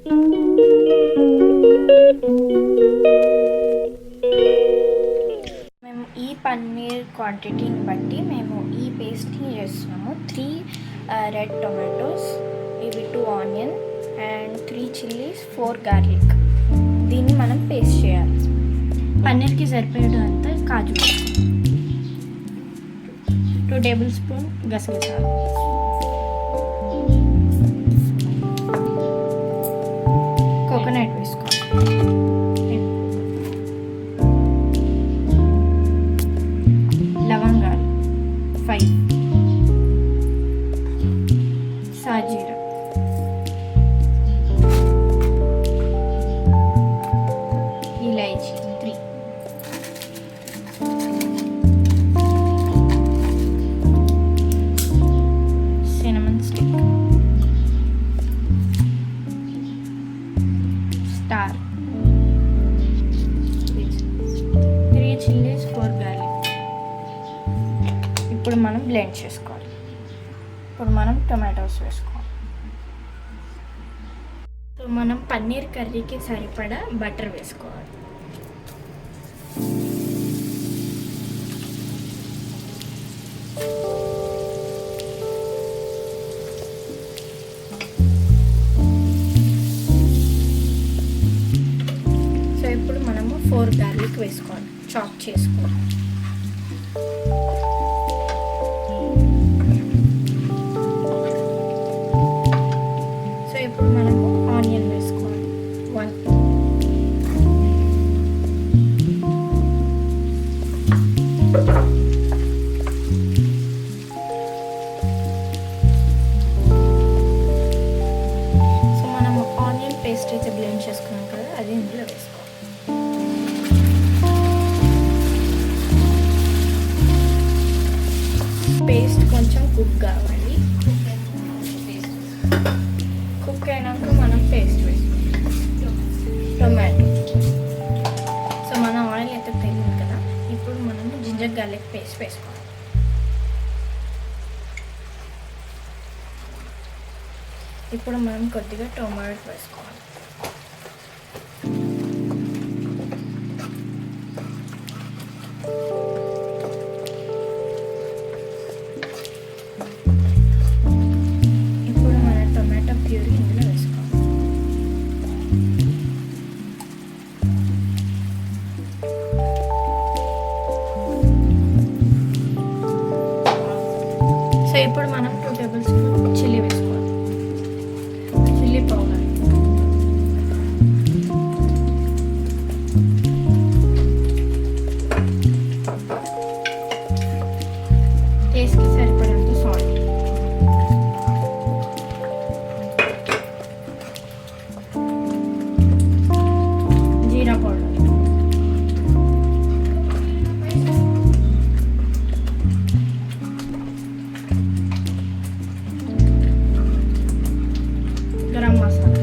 మేము ఈ పన్నీర్ క్వాంటిటీని బట్టి మేము ఈ పేస్ట్ని చేస్తున్నాము. 3 రెడ్ టొమాటోస్, ఇవి 2 ఆనియన్ అండ్ 3 చిల్లీస్, 4 గార్లిక్. దీన్ని మనం పేస్ట్ చేయాలి. పన్నీర్కి సరిపోయేటంత కాజు, 2 టేబుల్ స్పూన్ గసగసాలు, కోకోనట్ వేసుకోవాలి, లవంగాలు 5, సాజీరా, elaichi 3, cinnamon stick, star, 3 chilies, 4 garlic. ఇప్పుడు మనం బ్లెండ్ చేసుకోవాలి. ఇప్పుడు మనం టొమాటోస్ వేసుకోవాలి. సో మనం పన్నీర్ కర్రీకి సరిపడా బటర్ వేసుకోవాలి. సో ఇప్పుడు మనము 4 గార్లిక్ వేసుకోవాలి, చాప్ చేసుకోవాలి. సో ఇప్పుడు మనము ఆనియన్ వేసుకోవాలి, 1. సో మనము ఆనియన్ పేస్ట్ అయితే బ్లెండ్ చేసుకున్నాం కదా, అది ఇందులో వేసుకోవాలి. పేస్ట్ కొంచెం కుక్ కావాలి. కుక్ అయినాక మనం పేస్ట్ వేసుకోవాలి, టొమాటో. సో మన ఆయిల్ అయితే తెలియదు కదా, ఇప్పుడు మనం జింజర్ గార్లిక్ పేస్ట్ వేసుకోవాలి. ఇప్పుడు మనం కొద్దిగా టొమాటో వేసుకోవాలి. ఇప్పుడు మన టొమాటో ప్యూరీ ఇందులో వేసుకోవాలి. సో ఇప్పుడు మనం 2 టేబుల్ స్పూన్ చిల్లీ వేసుకోవాలి, చిల్లీ పౌడర్. టేస్ట్కి సరిపడంత సాల్ట్. జీరా పౌడర్, గరం మసాలా.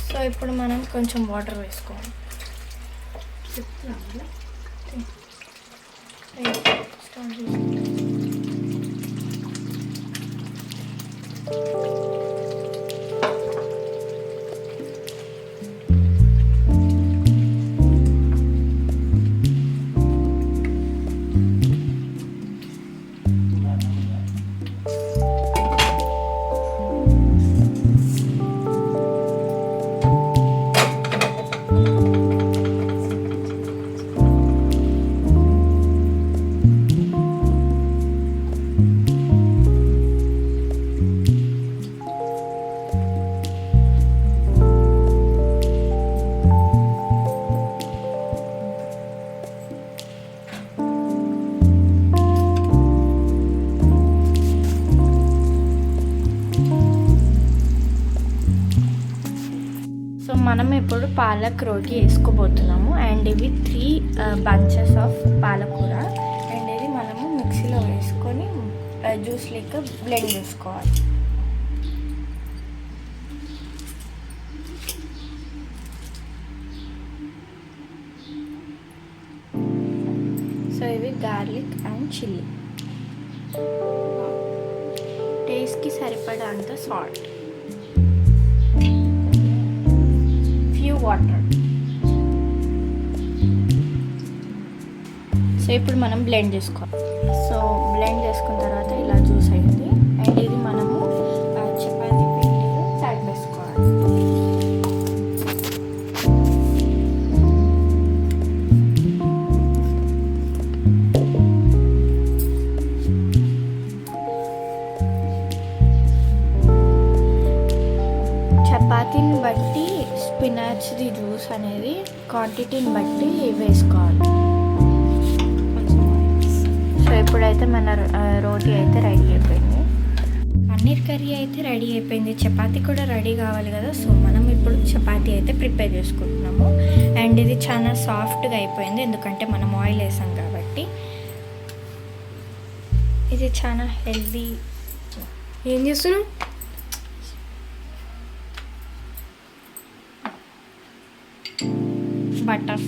సో ఇప్పుడు మనం కొంచెం వాటర్ వేసుకోవాలి. సో మనం ఇప్పుడు పాలక్ రోటి వేసుకోబోతున్నాము. అండ్ ఇవి 3 బంచెస్ ఆఫ్ పాలకూర. అండ్ ఇది మనము మిక్సీలో వేసుకొని జ్యూస్ లెక్క బ్లెండ్ చేసుకోవాలి. సో ఇవి గార్లిక్ అండ్ చిల్లీ. టేస్ట్కి సరిపడా అంత సాల్ట్, ఫ్యూ వాటర్. సో ఇప్పుడు మనం బ్లెండ్ చేసుకోవాలి. సో బ్లెండ్ చేసుకున్న తర్వాత ఇలా జ్యూస్ అయింది. అండ్ ఇది మనము చపాతీ పిండిలో తడిపేసుకోవాలి. చపాతీని బట్టి స్పినాచ్ది జ్యూస్ అనేది క్వాంటిటీని బట్టి వేసుకోవాలి. సో ఇప్పుడైతే మన రోటీ అయితే రెడీ అయిపోయింది. పన్నీర్ కర్రీ అయితే రెడీ అయిపోయింది. చపాతీ కూడా రెడీ కావాలి కదా. సో మనం ఇప్పుడు చపాతీ అయితే ప్రిపేర్ చేసుకుంటున్నాము. అండ్ ఇది చాలా సాఫ్ట్గా అయిపోయింది, ఎందుకంటే మనం ఆయిల్ వేసాం కాబట్టి. ఇది చాలా హెల్దీ. ఏం చేస్తున్నావు? బటర్.